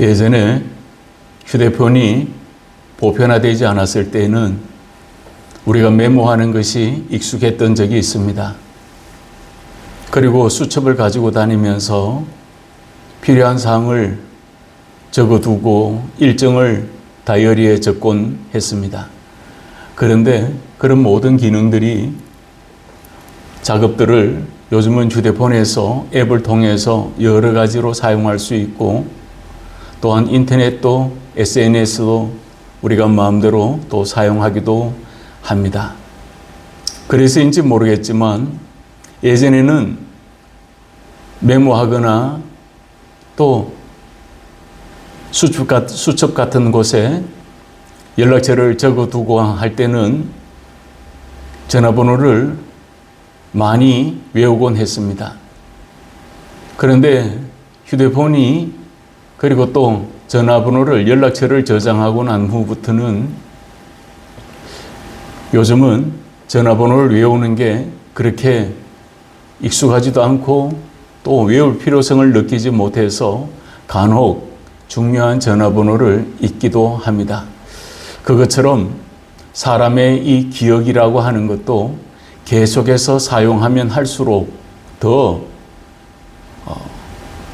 예전에 휴대폰이 보편화되지 않았을 때에는 우리가 메모하는 것이 익숙했던 적이 있습니다. 그리고 수첩을 가지고 다니면서 필요한 사항을 적어두고 일정을 다이어리에 적곤 했습니다. 그런데 그런 모든 기능들이 작업들을 요즘은 휴대폰에서 앱을 통해서 여러 가지로 사용할 수 있고, 또한 인터넷도 SNS도 우리가 마음대로 또 사용하기도 합니다. 그래서인지 모르겠지만 예전에는 메모하거나 또 수첩 같은 곳에 연락처를 적어두고 할 때는 전화번호를 많이 외우곤 했습니다. 그런데 휴대폰이 그리고 또 전화번호를 연락처를 저장하고 난 후부터는 요즘은 전화번호를 외우는 게 그렇게 익숙하지도 않고 또 외울 필요성을 느끼지 못해서 간혹 중요한 전화번호를 잊기도 합니다. 그것처럼 사람의 이 기억이라고 하는 것도 계속해서 사용하면 할수록 더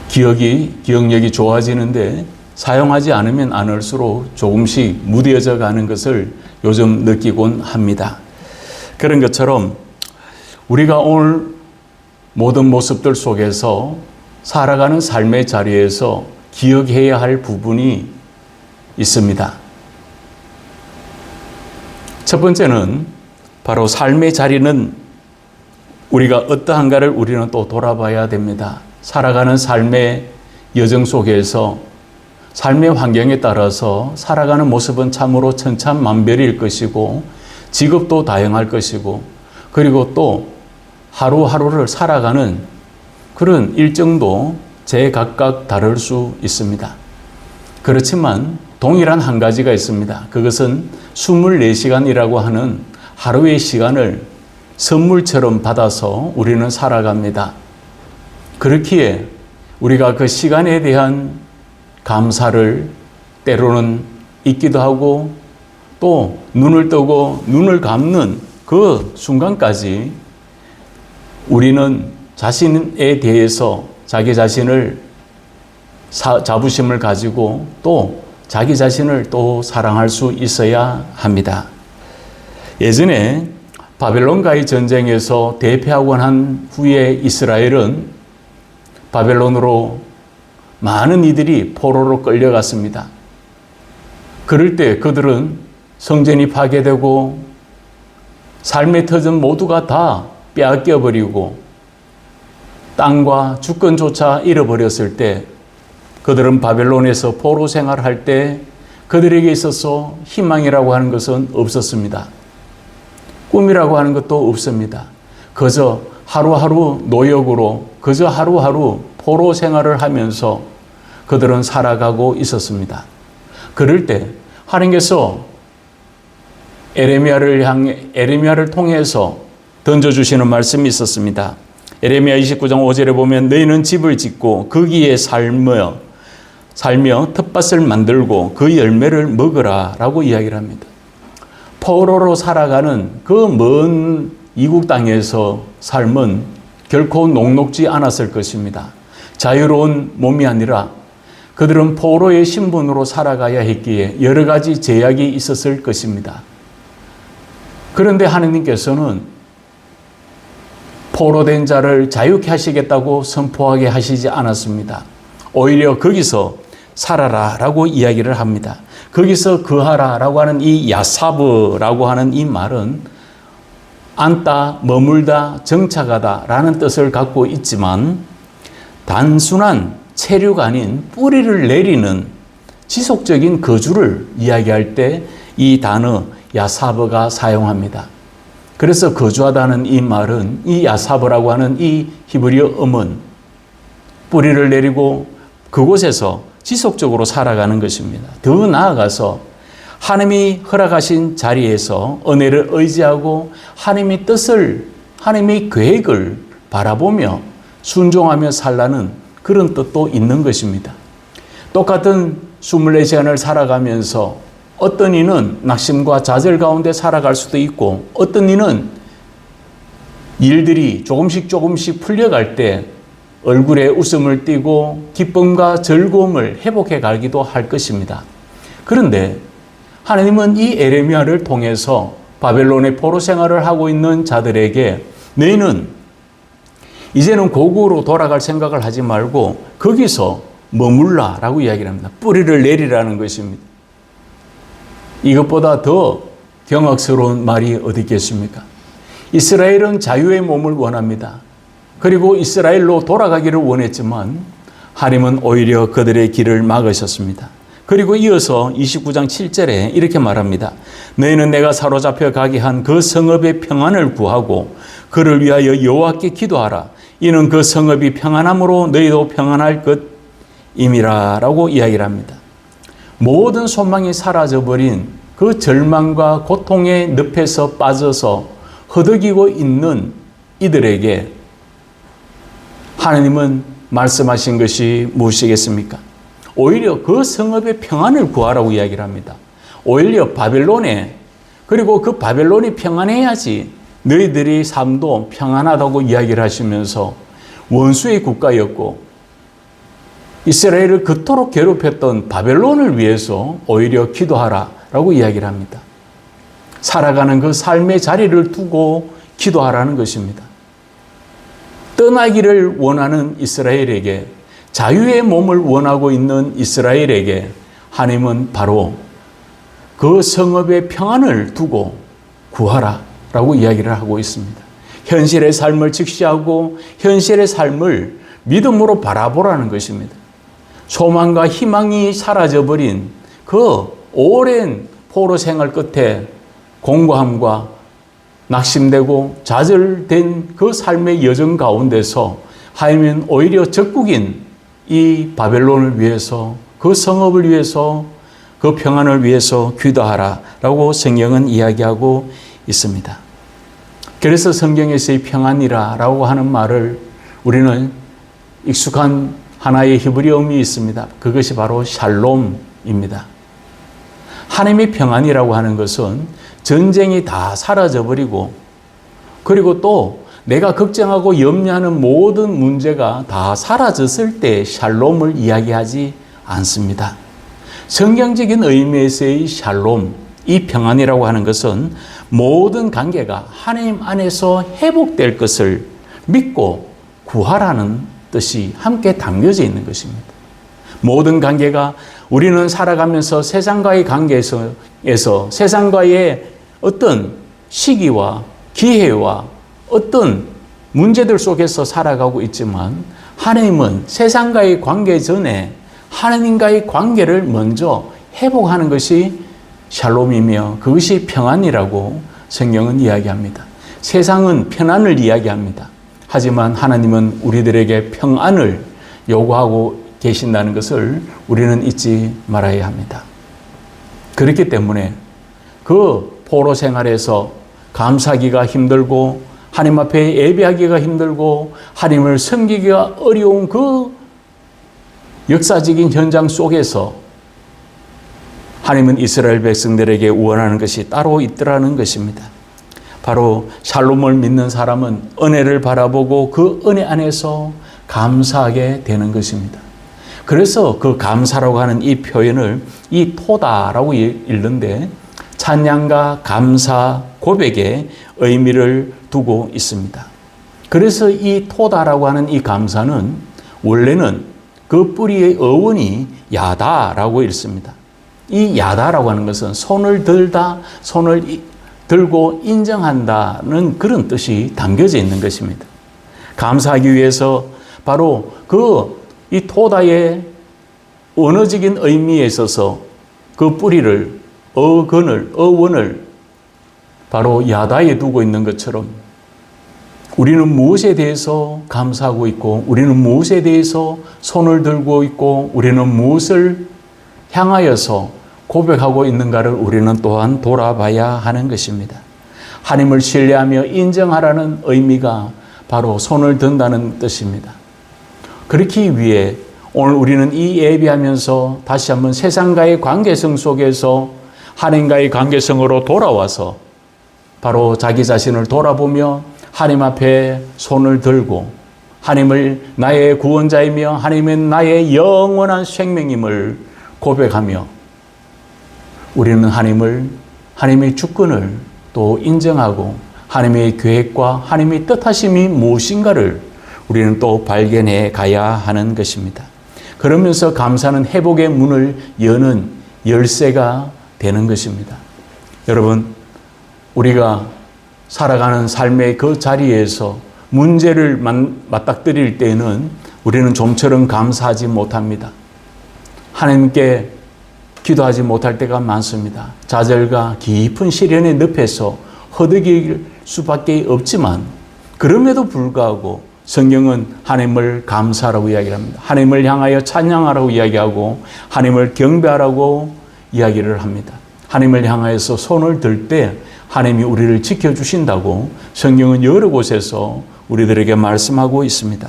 기억력이 좋아지는데, 사용하지 않으면 안 할수록 조금씩 무뎌져 가는 것을 요즘 느끼곤 합니다. 그런 것처럼 우리가 오늘 모든 모습들 속에서 살아가는 삶의 자리에서 기억해야 할 부분이 있습니다. 첫 번째는 바로 삶의 자리는 우리가 어떠한가를 우리는 또 돌아봐야 됩니다. 살아가는 삶의 여정 속에서 삶의 환경에 따라서 살아가는 모습은 참으로 천차만별일 것이고, 직업도 다양할 것이고, 그리고 또 하루하루를 살아가는 그런 일정도 제각각 다를 수 있습니다. 그렇지만 동일한 한 가지가 있습니다. 그것은 24시간이라고 하는 하루의 시간을 선물처럼 받아서 우리는 살아갑니다. 그렇기에 우리가 그 시간에 대한 감사를 때로는 잊기도 하고, 또 눈을 뜨고 눈을 감는 그 순간까지 우리는 자신에 대해서 자기 자신을 자부심을 가지고 또 자기 자신을 또 사랑할 수 있어야 합니다. 예전에 바벨론과의 전쟁에서 대패하고 난 후에 이스라엘은 바벨론으로 많은 이들이 포로로 끌려갔습니다. 그럴 때 그들은 성전이 파괴되고 삶의 터전 모두가 다 빼앗겨버리고 땅과 주권조차 잃어버렸을 때, 그들은 바벨론에서 포로 생활할 때 그들에게 있어서 희망이라고 하는 것은 없었습니다. 꿈이라고 하는 것도 없습니다. 그저 하루하루 노역으로, 그저 하루하루 포로 생활을 하면서 그들은 살아가고 있었습니다. 그럴 때 하나님께서 에레미야를 통해서 던져주시는 말씀이 있었습니다. 에레미야 29장 5절에 보면 너희는 집을 짓고 거기에 살며 텃밭을 만들고 그 열매를 먹으라 라고 이야기를 합니다. 포로로 살아가는 그 먼 이국 땅에서 삶은 결코 녹록지 않았을 것입니다. 자유로운 몸이 아니라 그들은 포로의 신분으로 살아가야 했기에 여러 가지 제약이 있었을 것입니다. 그런데 하느님께서는 포로된 자를 자유케 하시겠다고 선포하게 하시지 않았습니다. 오히려 거기서 살아라 라고 이야기를 합니다. 거기서 거하라 라고 하는 이 야사브라고 하는 이 말은 앉다, 머물다, 정착하다 라는 뜻을 갖고 있지만, 단순한 체류가 아닌 뿌리를 내리는 지속적인 거주를 이야기할 때 이 단어 야사브가 사용합니다. 그래서 거주하다는 이 말은, 이 야사브라고 하는 이 히브리어 음은 뿌리를 내리고 그곳에서 지속적으로 살아가는 것입니다. 더 나아가서 하나님이 허락하신 자리에서 은혜를 의지하고 하나님의 뜻을, 하나님의 계획을 바라보며 순종하며 살라는 그런 뜻도 있는 것입니다. 똑같은 24시간을 살아가면서 어떤 이는 낙심과 좌절 가운데 살아갈 수도 있고 어떤 이는 일들이 조금씩 풀려갈 때 얼굴에 웃음을 띠고 기쁨과 즐거움을 회복해 가기도 할 것입니다. 그런데 하나님은 이 에레미야를 통해서 바벨론의 포로 생활을 하고 있는 자들에게 너희는 이제는 고국으로 돌아갈 생각을 하지 말고 거기서 머물라라고 이야기를 합니다. 뿌리를 내리라는 것입니다. 이것보다 더 경악스러운 말이 어디 있겠습니까? 이스라엘은 자유의 몸을 원합니다. 그리고 이스라엘로 돌아가기를 원했지만 하나님은 오히려 그들의 길을 막으셨습니다. 그리고 이어서 29장 7절에 이렇게 말합니다. 너희는 내가 사로잡혀 가게 한 그 성읍의 평안을 구하고 그를 위하여 여호와께 기도하라. 이는 그 성읍이 평안함으로 너희도 평안할 것임이라 라고 이야기를 합니다. 모든 소망이 사라져버린 그 절망과 고통의 늪에서 빠져서 허덕이고 있는 이들에게 하나님은 말씀하신 것이 무엇이겠습니까? 오히려 그 성읍의 평안을 구하라고 이야기를 합니다. 오히려 바벨론에, 그리고 그 바벨론이 평안해야지 너희들이 삶도 평안하다고 이야기를 하시면서 원수의 국가였고 이스라엘을 그토록 괴롭혔던 바벨론을 위해서 오히려 기도하라라고 이야기를 합니다. 살아가는 그 삶의 자리를 두고 기도하라는 것입니다. 떠나기를 원하는 이스라엘에게, 자유의 몸을 원하고 있는 이스라엘에게 하나님은 바로 그 성읍의 평안을 두고 구하라 라고 이야기를 하고 있습니다. 현실의 삶을 직시하고 현실의 삶을 믿음으로 바라보라는 것입니다. 소망과 희망이 사라져버린 그 오랜 포로 생활 끝에 공고함과 낙심되고 좌절된 그 삶의 여정 가운데서 하나님은 오히려 적국인 이 바벨론을 위해서, 그 성읍을 위해서, 그 평안을 위해서 기도하라라고 성경은 이야기하고 있습니다. 그래서 성경에서의 평안이라라고 하는 말을 우리는 익숙한 하나의 히브리어음이 있습니다. 그것이 바로 샬롬입니다. 하나님의 평안이라고 하는 것은 전쟁이 다 사라져버리고 그리고 또 내가 걱정하고 염려하는 모든 문제가 다 사라졌을 때 샬롬을 이야기하지 않습니다. 성경적인 의미에서의 샬롬, 이 평안이라고 하는 것은 모든 관계가 하나님 안에서 회복될 것을 믿고 구하라는 뜻이 함께 담겨져 있는 것입니다. 모든 관계가 우리는 살아가면서 세상과의 관계에서 세상과의 어떤 시기와 기회와 어떤 문제들 속에서 살아가고 있지만 하나님은 세상과의 관계 전에 하나님과의 관계를 먼저 회복하는 것이 샬롬이며 그것이 평안이라고 성경은 이야기합니다. 세상은 편안을 이야기합니다. 하지만 하나님은 우리들에게 평안을 요구하고 계신다는 것을 우리는 잊지 말아야 합니다. 그렇기 때문에 그 포로 생활에서 감사하기가 힘들고 하나님 앞에 예배하기가 힘들고 하나님을 섬기기가 어려운 그 역사적인 현장 속에서 하나님은 이스라엘 백성들에게 원하는 것이 따로 있더라는 것입니다. 바로 샬롬을 믿는 사람은 은혜를 바라보고 그 은혜 안에서 감사하게 되는 것입니다. 그래서 그 감사라고 하는 이 표현을 이 토다라고 읽는데 찬양과 감사, 고백의 의미를 두고 있습니다. 그래서 이 토다라고 하는 이 감사는 원래는 그 뿌리의 어원이 야다라고 읽습니다. 이 야다라고 하는 것은 손을 들고 인정한다는 그런 뜻이 담겨져 있는 것입니다. 감사하기 위해서 바로 이 토다의 언어적인 의미에 있어서 그 뿌리를, 어원을 바로 야다에 두고 있는 것처럼 우리는 무엇에 대해서 감사하고 있고 우리는 무엇에 대해서 손을 들고 있고 우리는 무엇을 향하여서 고백하고 있는가를 우리는 또한 돌아봐야 하는 것입니다. 하나님을 신뢰하며 인정하라는 의미가 바로 손을 든다는 뜻입니다. 그렇기 위해 오늘 우리는 이 예배하면서 다시 한번 세상과의 관계성 속에서 하나님과의 관계성으로 돌아와서 바로 자기 자신을 돌아보며 하나님 앞에 손을 들고 하나님을 나의 구원자이며 하나님은 나의 영원한 생명임을 고백하며 우리는 하나님의 주권을 또 인정하고 하나님의 계획과 하나님의 뜻하심이 무엇인가를 우리는 또 발견해 가야 하는 것입니다. 그러면서 감사는 회복의 문을 여는 열쇠가 되는 것입니다. 여러분, 우리가 살아가는 삶의 그 자리에서 문제를 맞닥뜨릴 때에는 우리는 좀처럼 감사하지 못합니다. 하나님께 기도하지 못할 때가 많습니다. 좌절과 깊은 시련의 늪에서 허덕일 수밖에 없지만 그럼에도 불구하고 성경은 하나님을 감사하라고 이야기합니다. 하나님을 향하여 찬양하라고 이야기하고 하나님을 경배하라고 이야기를 합니다. 하나님을 향하여서 손을 들 때 하나님이 우리를 지켜주신다고 성경은 여러 곳에서 우리들에게 말씀하고 있습니다.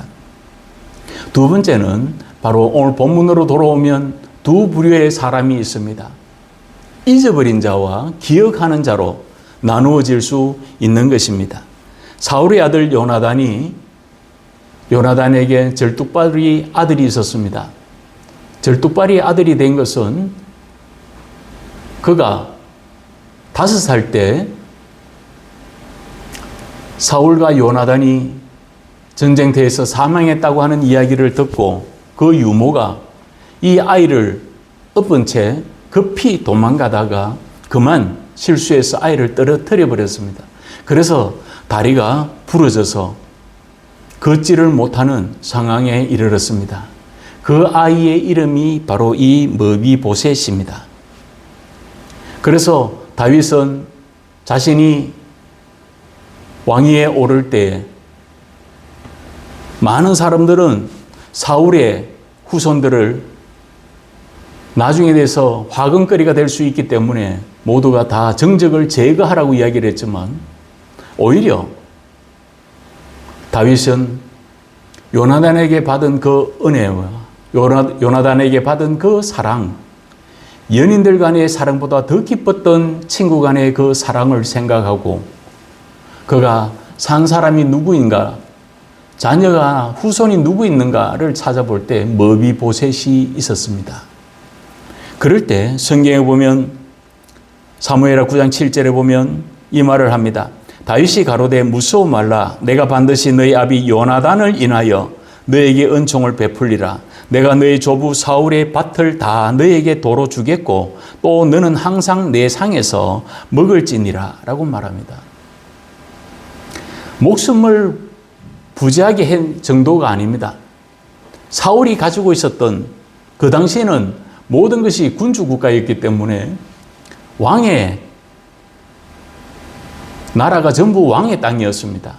두 번째는 바로 오늘 본문으로 돌아오면 두 부류의 사람이 있습니다. 잊어버린 자와 기억하는 자로 나누어질 수 있는 것입니다. 사울의 아들 요나단에게 절뚝발이 아들이 있었습니다. 절뚝발이 아들이 된 것은 그가 5살 때 사울과 요나단이 전쟁터에서 사망했다고 하는 이야기를 듣고 그 유모가 이 아이를 엎은 채 급히 도망가다가 그만 실수해서 아이를 떨어뜨려 버렸습니다. 그래서 다리가 부러져서 걷지를 못하는 상황에 이르렀습니다. 그 아이의 이름이 바로 이 머비보셋입니다. 그래서 다윗은 자신이 왕위에 오를 때 많은 사람들은 사울의 후손들을 나중에 돼서 화근거리가 될 수 있기 때문에 모두가 다 정적을 제거하라고 이야기를 했지만 오히려 다윗은 요나단에게 받은 그 은혜와 요나단에게 받은 그 사랑, 연인들 간의 사랑보다 더 기뻤던 친구 간의 그 사랑을 생각하고 그가 산 사람이 누구인가, 자녀가 후손이 누구 있는가를 찾아볼 때 머비보셋이 있었습니다. 그럴 때 성경에 보면 사무엘하 9장 7절에 보면 이 말을 합니다. 다윗이 가로되 무서워 말라. 내가 반드시 너희 아비 요나단을 인하여 너에게 은총을 베풀리라. 내가 너희 조부 사울의 밭을 다 너에게 도로 주겠고 또 너는 항상 내 상에서 먹을지니라 라고 말합니다. 목숨을 부지하게 한 정도가 아닙니다. 사울이 가지고 있었던 그 당시에는 모든 것이 군주국가였기 때문에 왕의 나라가 전부 왕의 땅이었습니다.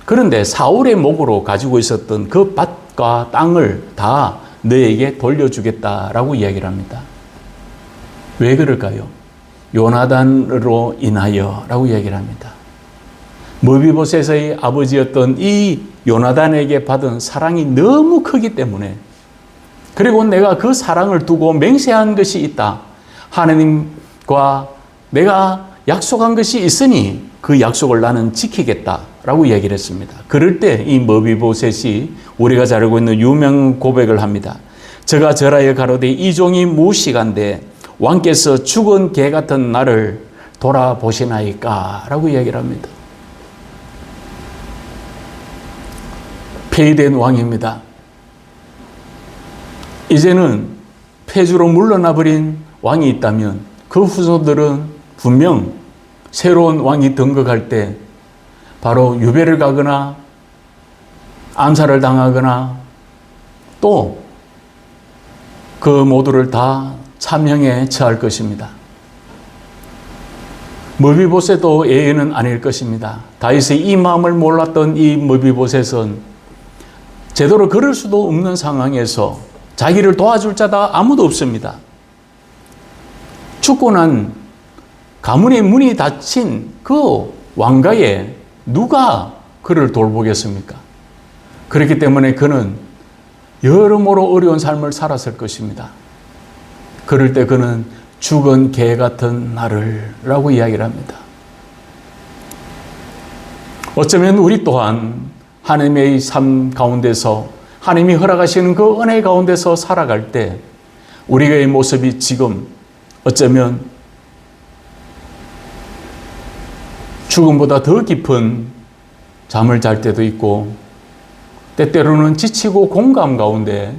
그런데 사울의 목으로 가지고 있었던 그 밭과 땅을 다 너에게 돌려주겠다라고 이야기를 합니다. 왜 그럴까요? 요나단으로 인하여라고 이야기를 합니다. 머비보셋의 아버지였던 이 요나단에게 받은 사랑이 너무 크기 때문에, 그리고 내가 그 사랑을 두고 맹세한 것이 있다. 하나님과 내가 약속한 것이 있으니 그 약속을 나는 지키겠다라고 이야기를 했습니다. 그럴 때 이 머비보셋이 우리가 잘 알고 있는 유명 고백을 합니다. 저가 절하여 가로되 이 종이 무엇이간데 왕께서 죽은 개 같은 나를 돌아보시나이까 라고 이야기를 합니다. 폐위된 왕입니다. 이제는 폐주로 물러나 버린 왕이 있다면 그 후손들은 분명 새로운 왕이 등극할 때 바로 유배를 가거나 암살을 당하거나 또 그 모두를 다 참형에 처할 것입니다. 머비보셋도 예외는 아닐 것입니다. 다윗의 이 마음을 몰랐던 이 머비보셋은 제대로 걸을 수도 없는 상황에서 자기를 도와줄 자가 아무도 없습니다. 죽고 난 가문의 문이 닫힌 그 왕가에 누가 그를 돌보겠습니까? 그렇기 때문에 그는 여러모로 어려운 삶을 살았을 것입니다. 그럴 때 그는 죽은 개 같은 나를 라고 이야기를 합니다. 어쩌면 우리 또한 하나님의 삶 가운데서 하나님이 허락하시는 그 은혜 가운데서 살아갈 때 우리의 모습이 지금 어쩌면 죽음보다 더 깊은 잠을 잘 때도 있고 때때로는 지치고 공감 가운데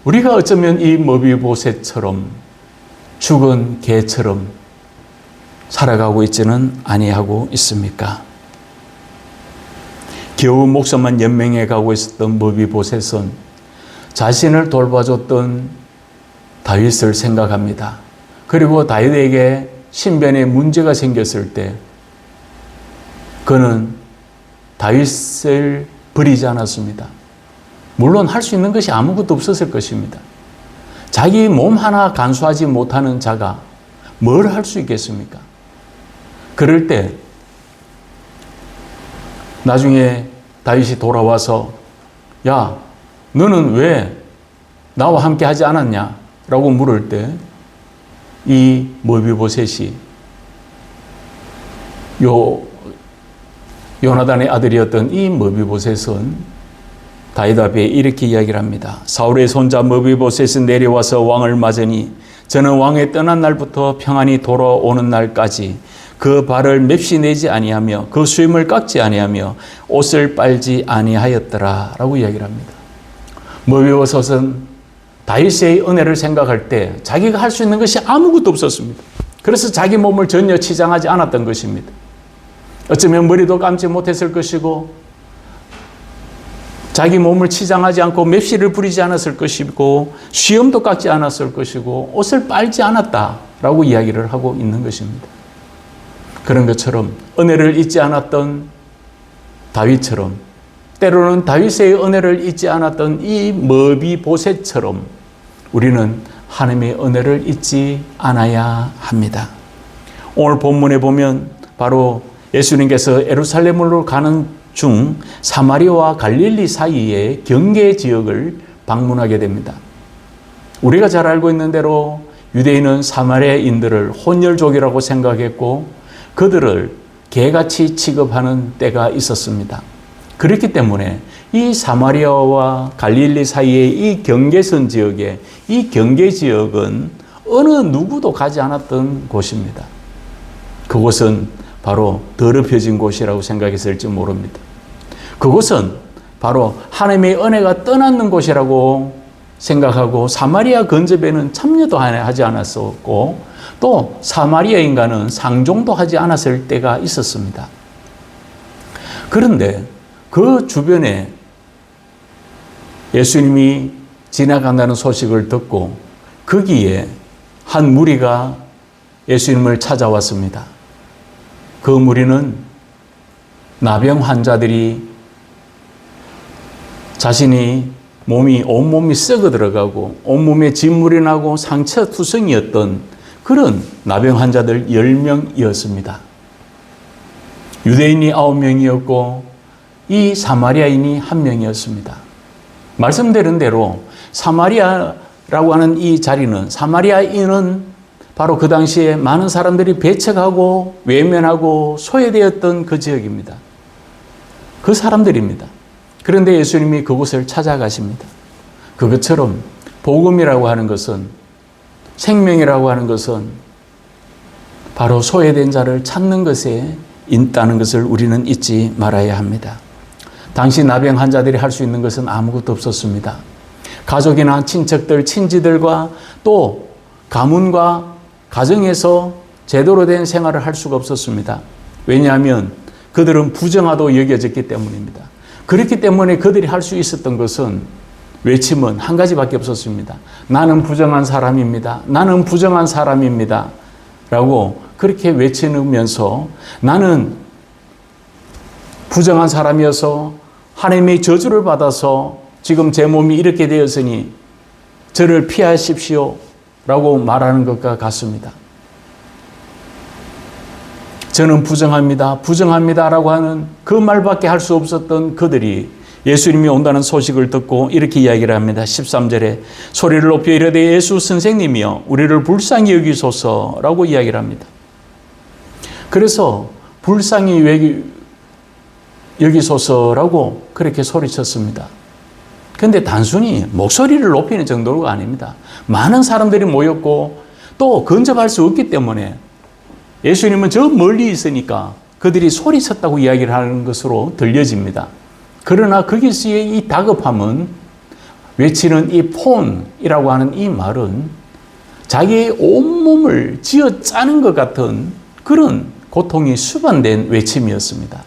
우리가 어쩌면 이 머비보셋처럼 죽은 개처럼 살아가고 있지는 아니하고 있습니까? 겨우 목숨만 연명해 가고 있었던 머비보셋은 자신을 돌봐줬던 다윗을 생각합니다. 그리고 다윗에게 신변에 문제가 생겼을 때 그는 다윗을 버리지 않았습니다. 물론 할 수 있는 것이 아무것도 없었을 것입니다. 자기 몸 하나 간수하지 못하는 자가 뭘 할 수 있겠습니까? 그럴 때 나중에 다윗이 돌아와서 야, 너는 왜 나와 함께 하지 않았냐? 라고 물을 때 이 머비보셋이 요나단의 아들이었던 이 머비보셋은 다윗 앞에 이렇게 이야기를 합니다. 사울의 손자 머비보셋은 내려와서 왕을 맞으니 저는 왕이 떠난 날부터 평안히 돌아오는 날까지 그 발을 맵시 내지 아니하며 그 수염을 깎지 아니하며 옷을 빨지 아니하였더라 라고 이야기를 합니다. 머비보셋은 다윗의 은혜를 생각할 때 자기가 할 수 있는 것이 아무것도 없었습니다. 그래서 자기 몸을 전혀 치장하지 않았던 것입니다. 어쩌면 머리도 감지 못했을 것이고 자기 몸을 치장하지 않고 맵시를 부리지 않았을 것이고 수염도 깎지 않았을 것이고 옷을 빨지 않았다라고 이야기를 하고 있는 것입니다. 그런 것처럼 은혜를 잊지 않았던 다윗처럼 때로는 다윗의 은혜를 잊지 않았던 이 머비보셋처럼 우리는 하나님의 은혜를 잊지 않아야 합니다. 오늘 본문에 보면 바로 예수님께서 예루살렘으로 가는 중 사마리아와 갈릴리 사이의 경계 지역을 방문하게 됩니다. 우리가 잘 알고 있는 대로 유대인은 사마리아인들을 혼혈족이라고 생각했고 그들을 개같이 취급하는 때가 있었습니다. 그렇기 때문에 이 사마리아와 갈릴리 사이의 이 경계선 지역에 이 경계 지역은 어느 누구도 가지 않았던 곳입니다. 그곳은 바로 더럽혀진 곳이라고 생각했을지 모릅니다. 그곳은 바로 하나님의 은혜가 떠났는 곳이라고 생각하고 사마리아 근접에는 참여도 하지 않았었고 또 사마리아인과는 상종도 하지 않았을 때가 있었습니다. 그런데 그 주변에 예수님이 지나간다는 소식을 듣고 거기에 한 무리가 예수님을 찾아왔습니다. 그 무리는 나병 환자들이 자신이 온몸이 썩어 들어가고 온몸에 진물이 나고 상처투성이었던 그런 나병 환자들 10명이었습니다. 유대인이 9명이었고 이 사마리아인이 1명이었습니다. 말씀드린 대로 사마리아라고 하는 이 자리는 사마리아인은 바로 그 당시에 많은 사람들이 배척하고 외면하고 소외되었던 그 지역입니다. 그 사람들입니다. 그런데 예수님이 그곳을 찾아가십니다. 그것처럼 복음이라고 하는 것은 생명이라고 하는 것은 바로 소외된 자를 찾는 것에 있다는 것을 우리는 잊지 말아야 합니다. 당시 나병 환자들이 할 수 있는 것은 아무것도 없었습니다. 가족이나 친척들, 친지들과 또 가문과 가정에서 제대로 된 생활을 할 수가 없었습니다. 왜냐하면 그들은 부정하도 여겨졌기 때문입니다. 그렇기 때문에 그들이 할 수 있었던 것은 외침은 한 가지밖에 없었습니다. 나는 부정한 사람입니다. 나는 부정한 사람입니다. 라고 그렇게 외치면서 나는 부정한 사람이어서 하나님의 저주를 받아서 지금 제 몸이 이렇게 되었으니 저를 피하십시오 라고 말하는 것과 같습니다. 저는 부정합니다. 부정합니다 라고 하는 그 말밖에 할 수 없었던 그들이 예수님이 온다는 소식을 듣고 이렇게 이야기를 합니다. 13절에 소리를 높여 이르되 예수 선생님이여 우리를 불쌍히 여기소서라고 이야기를 합니다. 그래서 불쌍히 여기소서라고 그렇게 소리쳤습니다. 그런데 단순히 목소리를 높이는 정도가 아닙니다. 많은 사람들이 모였고 또 근접할 수 없기 때문에 예수님은 저 멀리 있으니까 그들이 소리쳤다고 이야기를 하는 것으로 들려집니다. 그러나 거기서의 이 다급함은 외치는 이 폰이라고 하는 이 말은 자기의 온몸을 쥐어 짜는 것 같은 그런 고통이 수반된 외침이었습니다.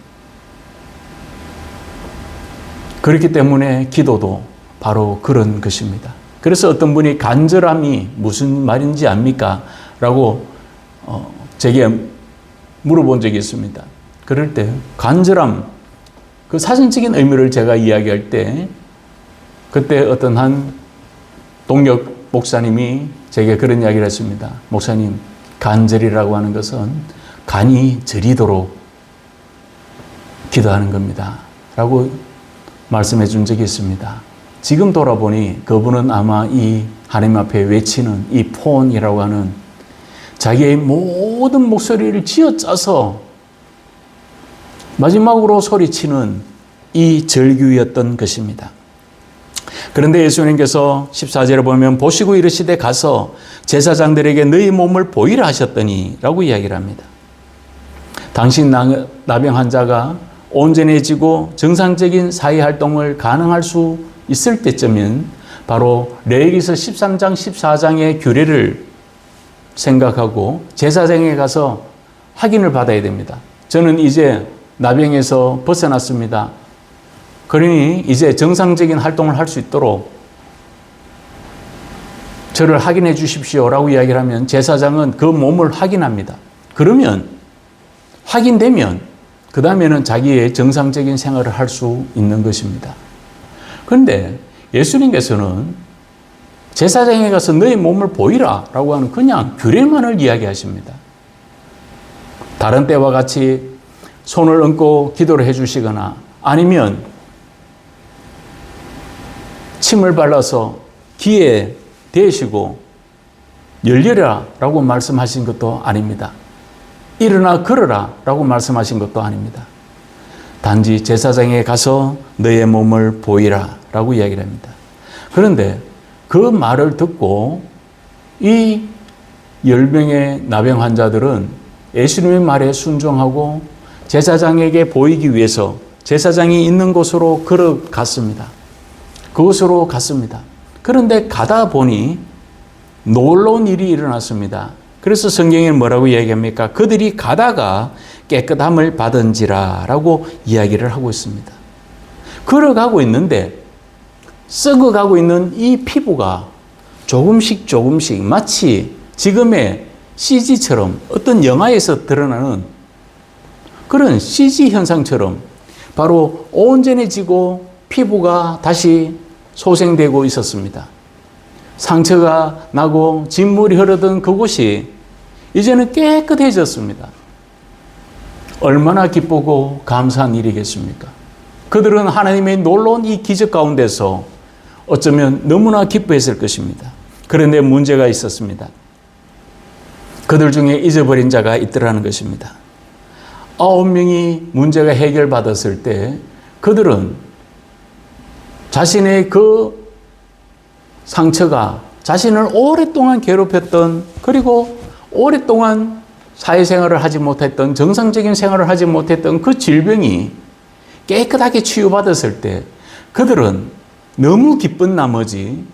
그렇기 때문에 기도도 바로 그런 것입니다. 그래서 어떤 분이 간절함이 무슨 말인지 압니까? 라고 제게 물어본 적이 있습니다. 그럴 때 간절함, 그 사전적인 의미를 제가 이야기할 때 그때 어떤 한 동력 목사님이 제게 그런 이야기를 했습니다. 목사님, 간절이라고 하는 것은 간이 저리도록 기도하는 겁니다. 라고 말씀해 준 적이 있습니다. 지금 돌아보니 그분은 아마 이 하나님 앞에 외치는 이 폰이라고 하는 자기의 모든 목소리를 쥐어짜서 마지막으로 소리치는 이 절규였던 것입니다. 그런데 예수님께서 14절에 보면 보시고 이르시되 가서 제사장들에게 너희 몸을 보이라 하셨더니 라고 이야기를 합니다. 당신 나병 환자가 온전해지고 정상적인 사회활동을 가능할 수 있을 때쯤은 바로 레위기서 13장 14장의 규례를 생각하고 제사장에 가서 확인을 받아야 됩니다. 저는 이제 나병에서 벗어났습니다. 그러니 이제 정상적인 활동을 할 수 있도록 저를 확인해 주십시오라고 이야기를 하면 제사장은 그 몸을 확인합니다. 그러면 확인되면 그 다음에는 자기의 정상적인 생활을 할 수 있는 것입니다. 그런데 예수님께서는 제사장에 가서 너의 몸을 보이라 라고 하는 그냥 규례만을 이야기하십니다. 다른 때와 같이 손을 얹고 기도를 해주시거나 아니면 침을 발라서 귀에 대시고 열려라 라고 말씀하신 것도 아닙니다. 일어나 걸어라 라고 말씀하신 것도 아닙니다. 단지 제사장에 가서 너의 몸을 보이라 라고 이야기를 합니다. 그런데 그 말을 듣고 이 10명의 나병 환자들은 예수님의 말에 순종하고 제사장에게 보이기 위해서 제사장이 있는 곳으로 걸어갔습니다. 그곳으로 갔습니다. 그런데 가다 보니 놀라운 일이 일어났습니다. 그래서 성경에 뭐라고 이야기합니까? 그들이 가다가 깨끗함을 받은지라 라고 이야기를 하고 있습니다. 걸어가고 있는데 썩어가고 있는 이 피부가 조금씩 마치 지금의 CG처럼 어떤 영화에서 드러나는 그런 CG 현상처럼 바로 온전해지고 피부가 다시 소생되고 있었습니다. 상처가 나고 진물이 흐르던 그곳이 이제는 깨끗해졌습니다. 얼마나 기쁘고 감사한 일이겠습니까? 그들은 하나님의 놀라운 이 기적 가운데서 어쩌면 너무나 기뻐했을 것입니다. 그런데 문제가 있었습니다. 그들 중에 잊어버린 자가 있더라는 것입니다. 9명이 문제가 해결받았을 때 그들은 자신의 그 상처가 자신을 오랫동안 괴롭혔던 그리고 오랫동안 사회생활을 하지 못했던 정상적인 생활을 하지 못했던 그 질병이 깨끗하게 치유받았을 때 그들은 너무 기쁜 나머지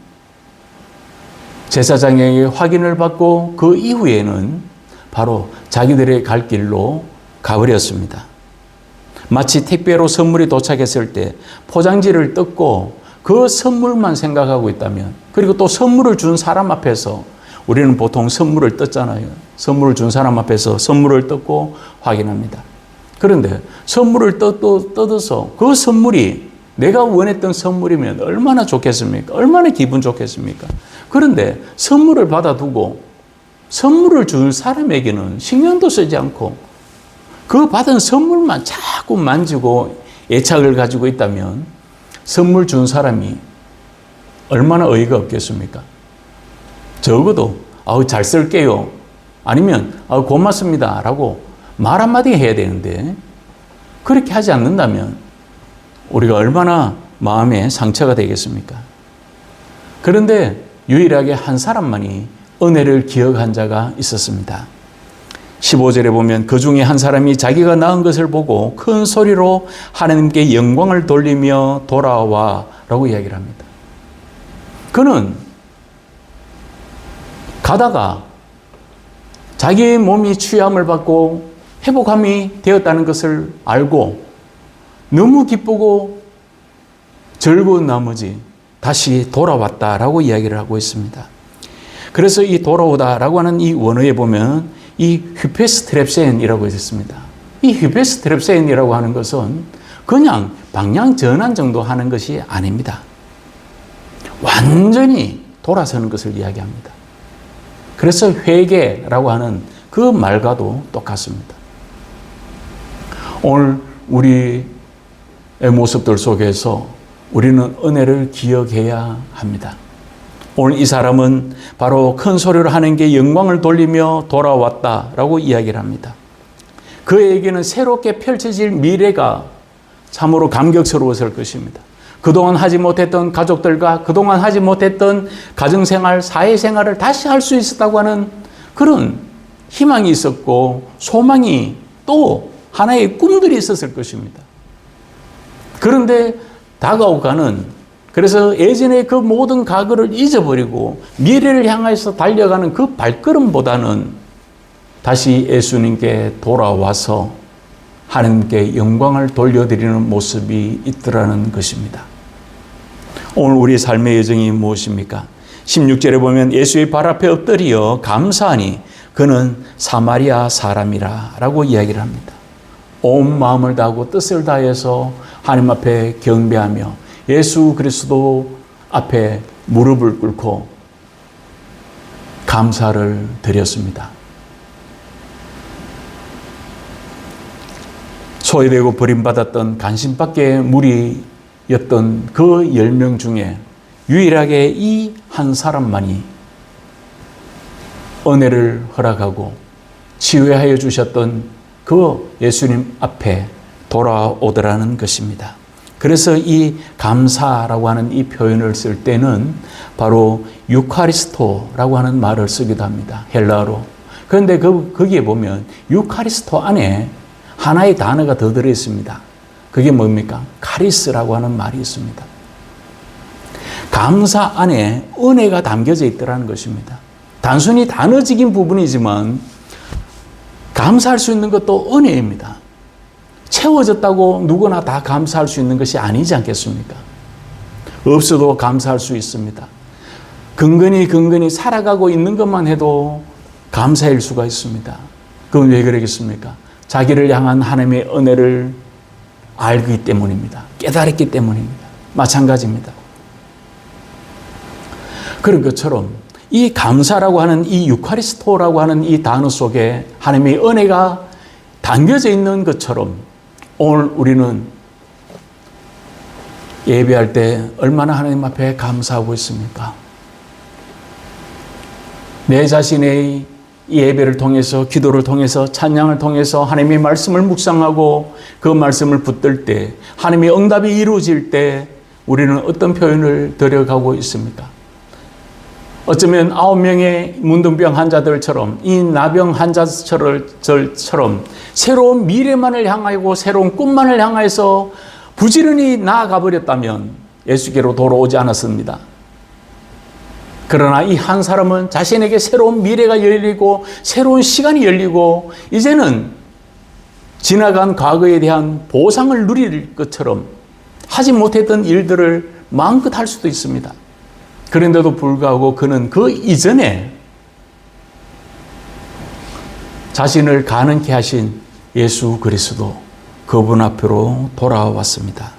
제사장에게 확인을 받고 그 이후에는 바로 자기들의 갈 길로 가버렸습니다. 마치 택배로 선물이 도착했을 때 포장지를 뜯고 그 선물만 생각하고 있다면 그리고 또 선물을 준 사람 앞에서 우리는 보통 선물을 뜯잖아요. 선물을 준 사람 앞에서 선물을 뜯고 확인합니다. 그런데 선물을 뜯어서 그 선물이 내가 원했던 선물이면 얼마나 좋겠습니까? 얼마나 기분 좋겠습니까? 그런데 선물을 받아두고 선물을 준 사람에게는 신경도 쓰지 않고 그 받은 선물만 자꾸 만지고 애착을 가지고 있다면 선물 준 사람이 얼마나 어이가 없겠습니까? 적어도 잘 쓸게요. 아니면 고맙습니다 라고 말 한마디 해야 되는데 그렇게 하지 않는다면 우리가 얼마나 마음에 상처가 되겠습니까? 그런데 유일하게 한 사람만이 은혜를 기억한 자가 있었습니다. 15절에 보면 그 중에 한 사람이 자기가 낳은 것을 보고 큰 소리로 하나님께 영광을 돌리며 돌아와 라고 이야기를 합니다. 그는 가다가 자기의 몸이 취함을 받고 회복함이 되었다는 것을 알고 너무 기쁘고 즐거운 나머지 다시 돌아왔다라고 이야기를 하고 있습니다. 그래서 이 돌아오다라고 하는 이 원어에 보면 이 휘페스트랩센이라고 있습니다. 이 휘페스트랩센이라고 하는 것은 그냥 방향 전환 정도 하는 것이 아닙니다. 완전히 돌아서는 것을 이야기합니다. 그래서 회개라고 하는 그 말과도 똑같습니다. 오늘 우리의 모습들 속에서 우리는 은혜를 기억해야 합니다. 오늘 이 사람은 바로 큰 소리로 하나님께 영광을 돌리며 돌아왔다라고 이야기를 합니다. 그에게는 새롭게 펼쳐질 미래가 참으로 감격스러웠을 것입니다. 그동안 하지 못했던 가족들과 그동안 하지 못했던 가정생활, 사회생활을 다시 할 수 있었다고 하는 그런 희망이 있었고 소망이 또 하나의 꿈들이 있었을 것입니다. 그런데 다가오가는 그래서 예전의 그 모든 과거를 잊어버리고 미래를 향해서 달려가는 그 발걸음보다는 다시 예수님께 돌아와서 하나님께 영광을 돌려드리는 모습이 있더라는 것입니다. 오늘 우리 삶의 여정이 무엇입니까? 16절에 보면 예수의 발 앞에 엎드려 감사하니 그는 사마리아 사람이라 라고 이야기를 합니다. 온 마음을 다하고 뜻을 다해서 하나님 앞에 경배하며 예수 그리스도 앞에 무릎을 꿇고 감사를 드렸습니다. 소외되고 버림받았던 간신밖의 무리였던 그 10명 중에 유일하게 이 한 사람만이 은혜를 허락하고 치유하여 주셨던 그 예수님 앞에 돌아오더라는 것입니다. 그래서 이 감사라고 하는 이 표현을 쓸 때는 바로 유카리스토라고 하는 말을 쓰기도 합니다. 헬라어로. 그런데 거기에 보면 유카리스토 안에 하나의 단어가 더 들어있습니다. 그게 뭡니까? 카리스라고 하는 말이 있습니다. 감사 안에 은혜가 담겨져 있더라는 것입니다. 단순히 단어적인 부분이지만 감사할 수 있는 것도 은혜입니다. 채워졌다고 누구나 다 감사할 수 있는 것이 아니지 않겠습니까? 없어도 감사할 수 있습니다. 근근히 살아가고 있는 것만 해도 감사일 수가 있습니다. 그건 왜 그러겠습니까? 자기를 향한 하나님의 은혜를 알기 때문입니다. 깨달았기 때문입니다. 마찬가지입니다. 그런 것처럼 이 감사라고 하는 이 유카리스토라고 하는 이 단어 속에 하나님의 은혜가 담겨져 있는 것처럼 오늘 우리는 예배할 때 얼마나 하나님 앞에 감사하고 있습니까? 내 자신의 이 예배를 통해서 기도를 통해서 찬양을 통해서 하나님의 말씀을 묵상하고 그 말씀을 붙들 때 하나님의 응답이 이루어질 때 우리는 어떤 표현을 들여가고 있습니까? 어쩌면 9명의 문둥병 환자들처럼 이 나병 환자들처럼 새로운 미래만을 향하고 새로운 꿈만을 향해서 부지런히 나아가 버렸다면 예수께로 돌아오지 않았습니다. 그러나 이 한 사람은 자신에게 새로운 미래가 열리고 새로운 시간이 열리고 이제는 지나간 과거에 대한 보상을 누릴 것처럼 하지 못했던 일들을 마음껏 할 수도 있습니다. 그런데도 불구하고 그는 그 이전에 자신을 가능케 하신 예수 그리스도 그분 앞으로 돌아왔습니다.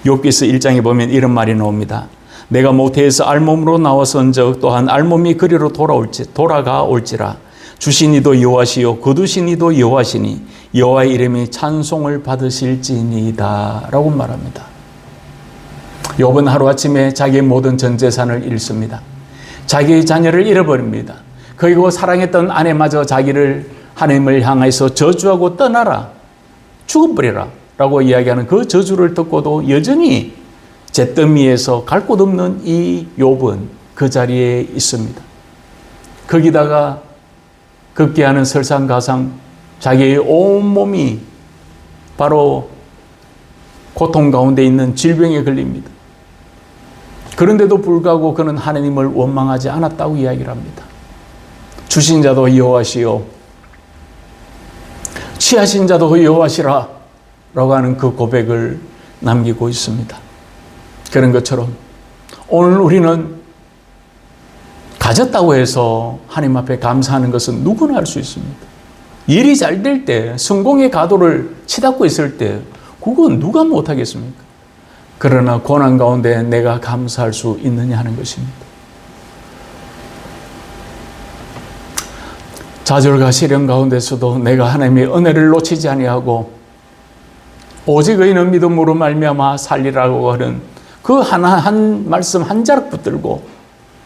욥기서 1장에 보면 이런 말이 나옵니다. 내가 모태에서 알몸으로 나와선즉 또한 알몸이 그리로 돌아가 올지라 주신 이도 여호와시요 거두신 이도 여호와시니 여호와의 이름이 찬송을 받으실지니이다 라고 말합니다. 욥은 하루아침에 자기의 모든 전 재산을 잃습니다. 자기의 자녀를 잃어버립니다. 그리고 사랑했던 아내마저 자기를 하나님을 향해서 저주하고 떠나라, 죽어버려라 라고 이야기하는 그 저주를 듣고도 여전히 잿더미에서 갈 곳 없는 이 욥은 그 자리에 있습니다. 거기다가 급기야는 설상가상 자기의 온몸이 바로 고통 가운데 있는 질병에 걸립니다. 그런데도 불구하고 그는 하나님을 원망하지 않았다고 이야기를 합니다. 주신 자도 여호와시요 취하신 자도 여호와시라 라고 하는 그 고백을 남기고 있습니다. 그런 것처럼 오늘 우리는 가졌다고 해서 하나님 앞에 감사하는 것은 누구나 할 수 있습니다. 일이 잘 될 때, 성공의 가도를 치닫고 있을 때 그건 누가 못하겠습니까? 그러나 고난 가운데 내가 감사할 수 있느냐 하는 것입니다. 좌절과 시련 가운데서도 내가 하나님의 은혜를 놓치지 아니하고 오직 의인은 믿음으로 말미암아 살리라고 하는 그 하나 한 말씀 한 자락 붙들고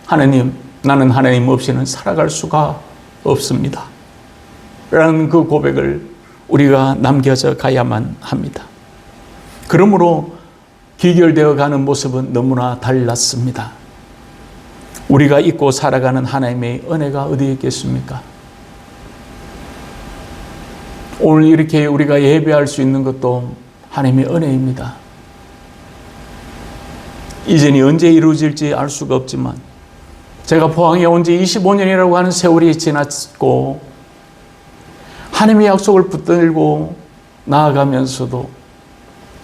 하나님, 나는 하나님 없이는 살아갈 수가 없습니다 라는 그 고백을 우리가 남겨져 가야만 합니다. 그러므로 기결되어 가는 모습은 너무나 달랐습니다. 우리가 잊고 살아가는 하나님의 은혜가 어디에 있겠습니까? 오늘 이렇게 우리가 예배할 수 있는 것도 하나님의 은혜입니다. 이전이 언제 이루어질지 알 수가 없지만 제가 포항에 온 지 25년이라고 하는 세월이 지났고 하나님의 약속을 붙들고 나아가면서도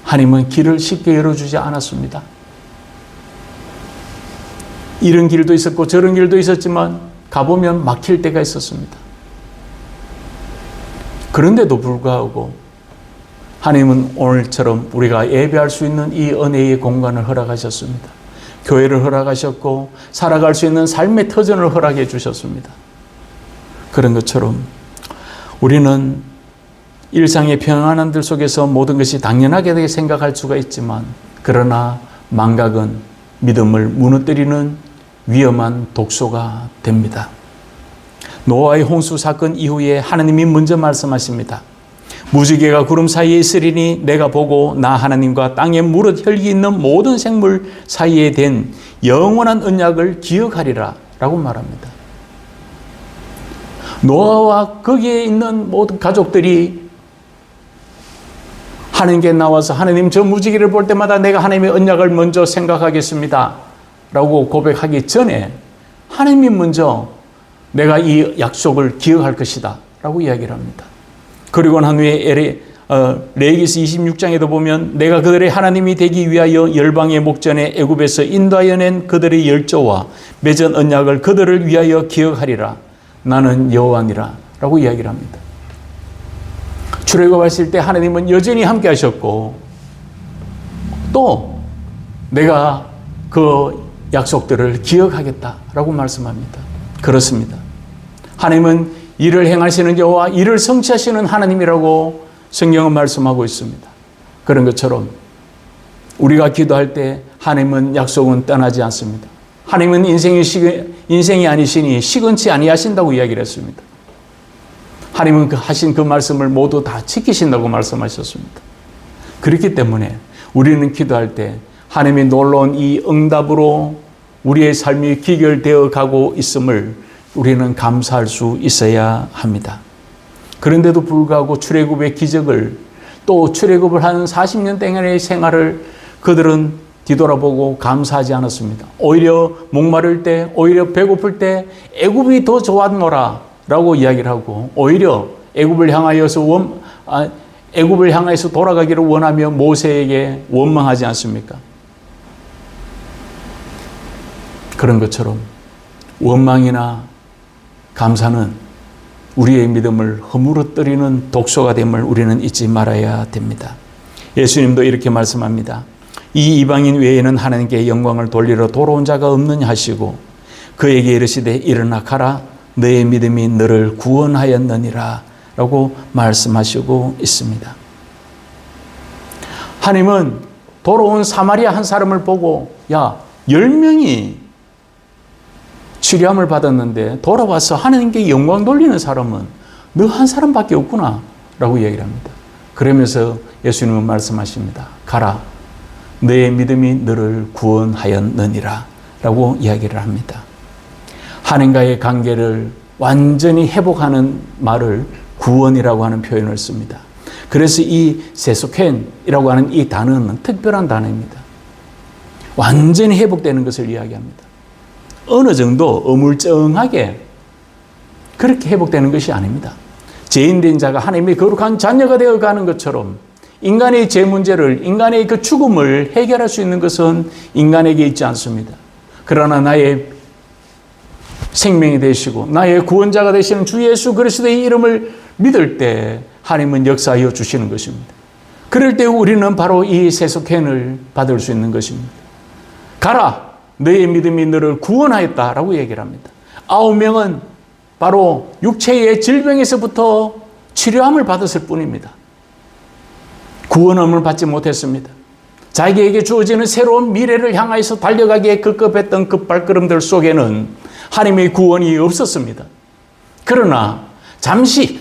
하나님은 길을 쉽게 열어주지 않았습니다. 이런 길도 있었고 저런 길도 있었지만 가보면 막힐 때가 있었습니다. 그런데도 불구하고 하나님은 오늘처럼 우리가 예배할 수 있는 이 은혜의 공간을 허락하셨습니다. 교회를 허락하셨고 살아갈 수 있는 삶의 터전을 허락해 주셨습니다. 그런 것처럼 우리는 일상의 평안한 들 속에서 모든 것이 당연하게 생각할 수가 있지만 그러나 망각은 믿음을 무너뜨리는 위험한 독소가 됩니다. 노아의 홍수 사건 이후에 하나님이 먼저 말씀하십니다. 무지개가 구름 사이에 있으리니 내가 보고 나 하나님과 땅에 무릇 혈기 있는 모든 생물 사이에 된 영원한 언약을 기억하리라 라고 말합니다. 노아와 거기에 있는 모든 가족들이 하나님께 나와서 하나님 저 무지개를 볼 때마다 내가 하나님의 언약을 먼저 생각하겠습니다 라고 고백하기 전에 하나님이 먼저 내가 이 약속을 기억할 것이다 라고 이야기를 합니다. 그리고 난 후에 레위기서 26장에도 보면 내가 그들의 하나님이 되기 위하여 열방의 목전에 애굽에서 인도하여 낸 그들의 열조와 맺은 언약을 그들을 위하여 기억하리라. 나는 여호와니라 라고 이야기를 합니다. 출애굽하실 때 하나님은 여전히 함께 하셨고 또 내가 그 약속들을 기억하겠다라고 말씀합니다. 그렇습니다. 하나님은 일을 행하시는 여호와, 일을 성취하시는 하나님이라고 성경은 말씀하고 있습니다. 그런 것처럼 우리가 기도할 때 하나님은 약속은 떠나지 않습니다. 하나님은 인생이 아니시니 시건치 아니하신다고 이야기를 했습니다. 하나님은 하신 그 말씀을 모두 다 지키신다고 말씀하셨습니다. 그렇기 때문에 우리는 기도할 때 하나님이 놀라운 이 응답으로 우리의 삶이 기결되어 가고 있음을 우리는 감사할 수 있어야 합니다. 그런데도 불구하고 출애굽의 기적을 또 출애굽을 한 40년 동안의 생활을 그들은 뒤돌아보고 감사하지 않았습니다. 오히려 목마를 때, 오히려 배고플 때 애굽이 더 좋았노라 라고 이야기를 하고 오히려 애굽을 향하여서 돌아가기를 원하며 모세에게 원망하지 않습니까? 그런 것처럼 원망이나 감사는 우리의 믿음을 허물어뜨리는 독소가 됨을 우리는 잊지 말아야 됩니다. 예수님도 이렇게 말씀합니다. 이 이방인 외에는 하나님께 영광을 돌리러 돌아온 자가 없느냐 하시고 그에게 이르시되 일어나 가라 너의 믿음이 너를 구원하였느니라 라고 말씀하시고 있습니다. 하나님은 돌아온 사마리아 한 사람을 보고 야, 10명이 치료함을 받았는데 돌아와서 하나님께 영광 돌리는 사람은 너 한 사람밖에 없구나 라고 이야기를 합니다. 그러면서 예수님은 말씀하십니다. 가라, 너의 믿음이 너를 구원하였느니라 라고 이야기를 합니다. 하나님과의 관계를 완전히 회복하는 말을 구원이라고 하는 표현을 씁니다. 그래서 이 세속행이라고 하는 이 단어는 특별한 단어입니다. 완전히 회복되는 것을 이야기합니다. 어느 정도 어물쩡하게 그렇게 회복되는 것이 아닙니다. 죄인된 자가 하나님의 거룩한 자녀가 되어가는 것처럼 인간의 죄 문제를, 인간의 그 죽음을 해결할 수 있는 것은 인간에게 있지 않습니다. 그러나 나의 생명이 되시고 나의 구원자가 되시는 주 예수 그리스도의 이름을 믿을 때 하나님은 역사하여 주시는 것입니다. 그럴 때 우리는 바로 이 세속행을 받을 수 있는 것입니다. 가라, 너의 믿음이 너를 구원하였다라고 얘기를 합니다. 9명은 바로 육체의 질병에서부터 치료함을 받았을 뿐입니다. 구원함을 받지 못했습니다. 자기에게 주어지는 새로운 미래를 향하여서 달려가기에 급급했던 그 발걸음들 속에는 하나님의 구원이 없었습니다. 그러나 잠시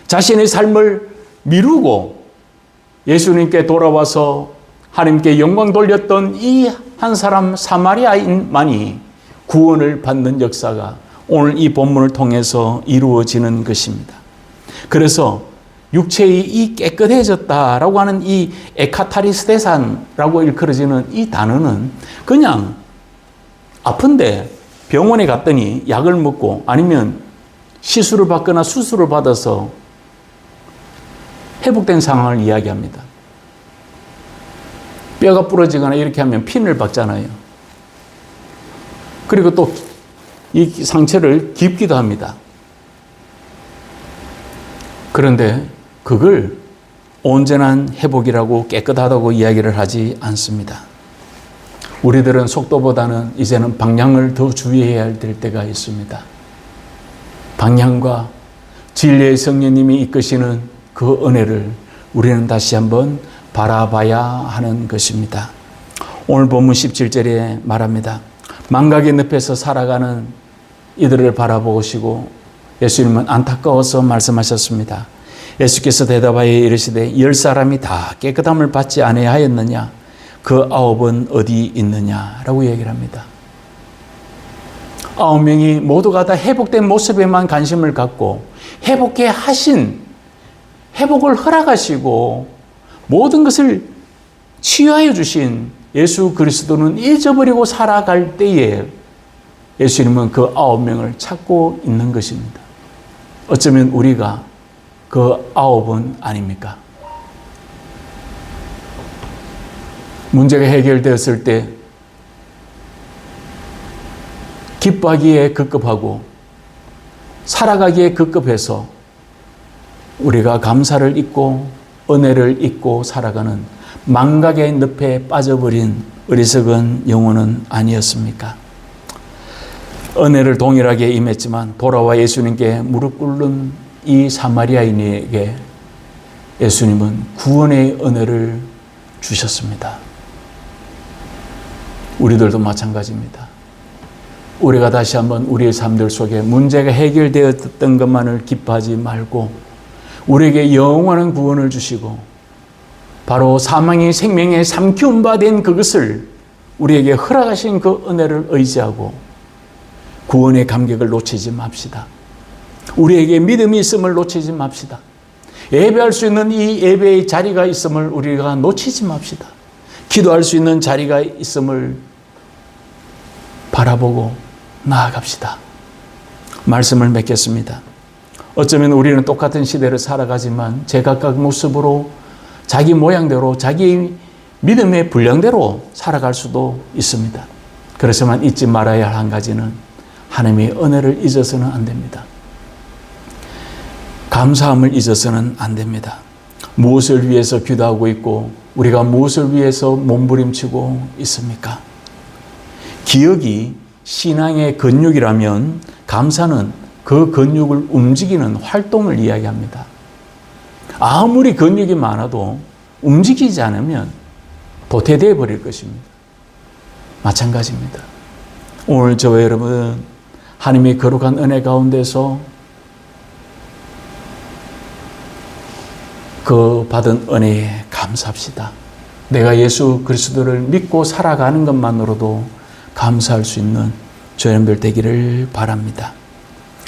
자신의 삶을 미루고 예수님께 돌아와서 하나님께 영광 돌렸던 이 한 사람 사마리아인만이 구원을 받는 역사가 오늘 이 본문을 통해서 이루어지는 것입니다. 그래서 육체의 이 깨끗해졌다라고 하는 이 에카타리스테산라고 일컬어지는 이 단어는 그냥 아픈데 병원에 갔더니 약을 먹고 아니면 시술을 받거나 수술을 받아서 회복된 상황을 이야기합니다. 뼈가 부러지거나 이렇게 하면 핀을 박잖아요. 그리고 또 이 상처를 깁기도 합니다. 그런데 그걸 온전한 회복이라고 깨끗하다고 이야기를 하지 않습니다. 우리들은 속도보다는 이제는 방향을 더 주의해야 될 때가 있습니다. 방향과 진리의 성령님이 이끄시는 그 은혜를 우리는 다시 한번 바라봐야 하는 것입니다. 오늘 본문 17절에 말합니다. 망각의 늪에서 살아가는 이들을 바라보시고 예수님은 안타까워서 말씀하셨습니다. 예수께서 대답하여 이르시되 10사람이 다 깨끗함을 받지 아니하였느냐? 그 9은 어디 있느냐라고 얘기를 합니다. 9명이 모두가 다 회복된 모습에만 관심을 갖고 회복해 하신, 회복을 허락하시고 모든 것을 치유하여 주신 예수 그리스도는 잊어버리고 살아갈 때에 예수님은 그 9명을 찾고 있는 것입니다. 어쩌면 우리가 그 9은 아닙니까? 문제가 해결되었을 때 기뻐하기에 급급하고 살아가기에 급급해서 우리가 감사를 잊고 은혜를 잊고 살아가는 망각의 늪에 빠져버린 어리석은 영혼은 아니었습니까? 은혜를 동일하게 임했지만 돌아와 예수님께 무릎 꿇는 이 사마리아인에게 예수님은 구원의 은혜를 주셨습니다. 우리들도 마찬가지입니다. 우리가 다시 한번 우리의 삶들 속에 문제가 해결되었던 것만을 기뻐하지 말고 우리에게 영원한 구원을 주시고 바로 사망의 생명의 삼키운 바 된 그것을 우리에게 허락하신 그 은혜를 의지하고 구원의 감격을 놓치지 맙시다. 우리에게 믿음이 있음을 놓치지 맙시다. 예배할 수 있는 이 예배의 자리가 있음을 우리가 놓치지 맙시다. 기도할 수 있는 자리가 있음을 바라보고 나아갑시다. 말씀을 맺겠습니다. 어쩌면 우리는 똑같은 시대를 살아가지만 제각각 모습으로 자기 모양대로 자기 믿음의 분량대로 살아갈 수도 있습니다. 그렇지만 잊지 말아야 할 한 가지는 하나님의 은혜를 잊어서는 안 됩니다. 감사함을 잊어서는 안 됩니다. 무엇을 위해서 기도하고 있고 우리가 무엇을 위해서 몸부림치고 있습니까? 기억이 신앙의 근육이라면 감사는 그 근육을 움직이는 활동을 이야기합니다. 아무리 근육이 많아도 움직이지 않으면 도태되어 버릴 것입니다. 마찬가지입니다. 오늘 저와 여러분 하나님의 거룩한 은혜 가운데서 그 받은 은혜에 감사합시다. 내가 예수 그리스도를 믿고 살아가는 것만으로도 감사할 수 있는 저와 여러분들 되기를 바랍니다.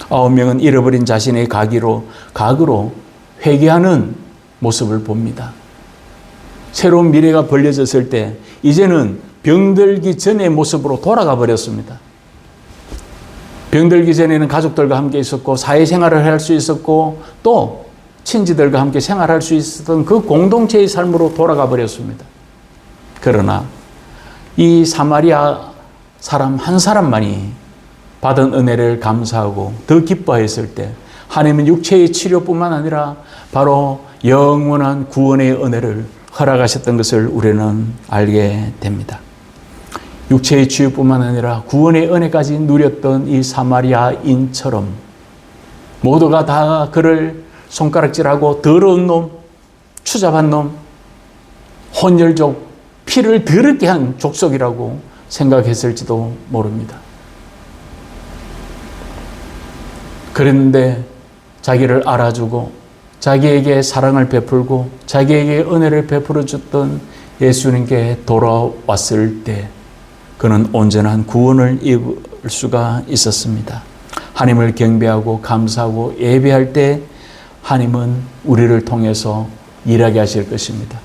9명은 잃어버린 자신의 각으로 회개하는 모습을 봅니다. 새로운 미래가 벌려졌을 때 이제는 병들기 전의 모습으로 돌아가 버렸습니다. 병들기 전에는 가족들과 함께 있었고 사회생활을 할 수 있었고 또 친지들과 함께 생활할 수 있었던 그 공동체의 삶으로 돌아가 버렸습니다. 그러나 이 사마리아 사람 한 사람만이 받은 은혜를 감사하고 더 기뻐했을 때 하나님은 육체의 치료뿐만 아니라 바로 영원한 구원의 은혜를 허락하셨던 것을 우리는 알게 됩니다. 육체의 치유뿐만 아니라 구원의 은혜까지 누렸던 이 사마리아인처럼 모두가 다 그를 손가락질하고 더러운 놈, 추잡한 놈, 혼혈족, 피를 더럽게 한 족속이라고 생각했을지도 모릅니다. 그런데 자기를 알아주고 자기에게 사랑을 베풀고 자기에게 은혜를 베풀어 줬던 예수님께 돌아왔을 때 그는 온전한 구원을 입을 수가 있었습니다. 하나님을 경배하고 감사하고 예배할 때 하나님은 우리를 통해서 일하게 하실 것입니다.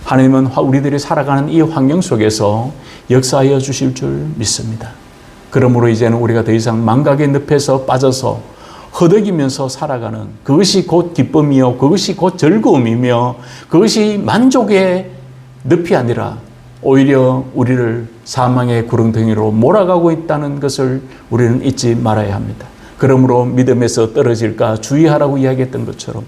하나님은 우리들이 살아가는 이 환경 속에서 역사하여 주실 줄 믿습니다. 그러므로 이제는 우리가 더 이상 망각의 늪에서 빠져서 허덕이면서 살아가는 그것이 곧 기쁨이요 그것이 곧 즐거움이며 그것이 만족의 늪이 아니라 오히려 우리를 사망의 구렁텅이로 몰아가고 있다는 것을 우리는 잊지 말아야 합니다. 그러므로 믿음에서 떨어질까 주의하라고 이야기했던 것처럼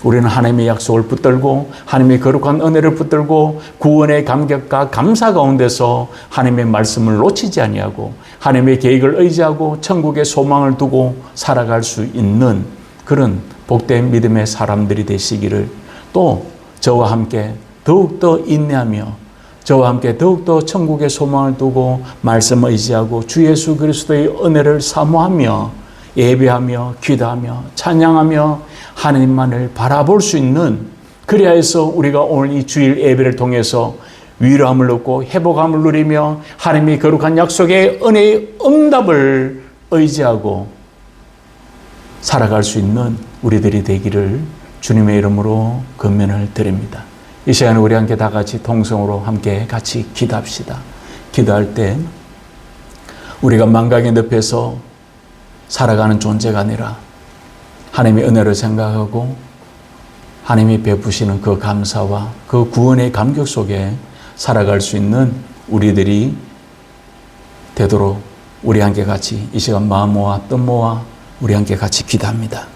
우리는 하나님의 약속을 붙들고 하나님의 거룩한 은혜를 붙들고 구원의 감격과 감사 가운데서 하나님의 말씀을 놓치지 아니하고 하나님의 계획을 의지하고 천국의 소망을 두고 살아갈 수 있는 그런 복된 믿음의 사람들이 되시기를 또 저와 함께 더욱더 인내하며 저와 함께 더욱더 천국의 소망을 두고 말씀 의지하고 주 예수 그리스도의 은혜를 사모하며 예배하며 기도하며 찬양하며 하나님만을 바라볼 수 있는 그래야 해서 우리가 오늘 이 주일 예배를 통해서 위로함을 얻고 회복함을 누리며 하나님의 거룩한 약속의 은혜의 응답을 의지하고 살아갈 수 있는 우리들이 되기를 주님의 이름으로 권면을 드립니다. 이 시간에 우리 함께 다 같이 통성으로 함께 같이 기도합시다. 기도할 때 우리가 망각의 늪에서 살아가는 존재가 아니라 하나님의 은혜를 생각하고 하나님이 베푸시는 그 감사와 그 구원의 감격 속에 살아갈 수 있는 우리들이 되도록 우리 함께 같이 이 시간 마음 모아 뜻 모아 우리 함께 같이 기도합니다.